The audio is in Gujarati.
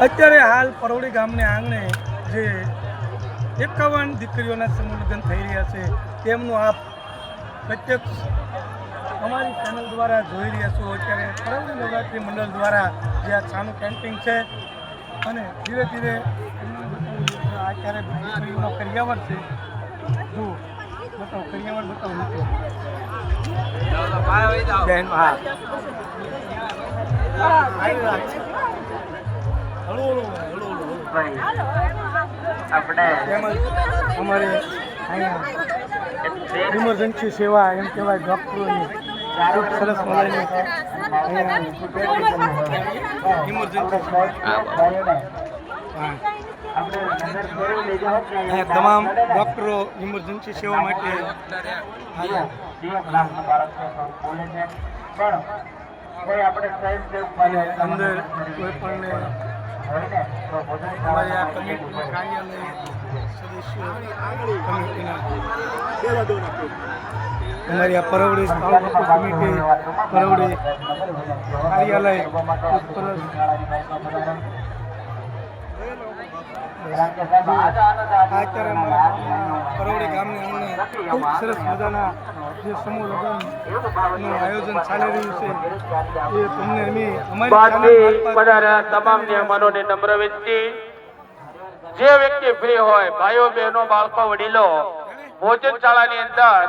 અત્યારે હાલ પરોડી ગામને આંગણે જે 51 દીકરીઓના સમૂહ લગ્ન થઈ રહ્યા છે તેમનું આપ પ્રત્યક્ષ અમારી ચેનલ દ્વારા જોઈ રહ્યા છો. અત્યારે પરોડી નવરાત્રિ મંડળ દ્વારા જે આ છાનું કેમ્પિંગ છે અને ધીરે ધીરે અત્યારે દીકરીઓનો કરિયાવર છે. જો બતાવો કરિયાવર બતાવો મિત્રો. બેન હા અમારે અહીંયા ઇમરજન્સી સેવા એમ કહેવાય ડૉક્ટરોની ખૂબ સરસ મળેલી અહીંયા તમામ ડૉક્ટરો ઇમરજન્સી સેવા માટે અંદર કોઈ પણ અમારી આ કમિટીના કાર્યાલય સદસ્યો કમિટીના અમારી આ પરોડી તાલુકા કમિટી પરોડી કાર્યાલય અત્યારે પરોડી ગામની અમને ખૂબ સરસ મજાના જે સમૂહ લગ્નનું આયોજન ચાલી રહ્યું છે એ તમને અમારી તમામ મહેમાનોને નમ્ર વિનંતી, જે વ્યક્તિ ફ્રી હોય ભાઈઓ બહેનો બાળકો વડીલો ભોજનશાળાની અંદર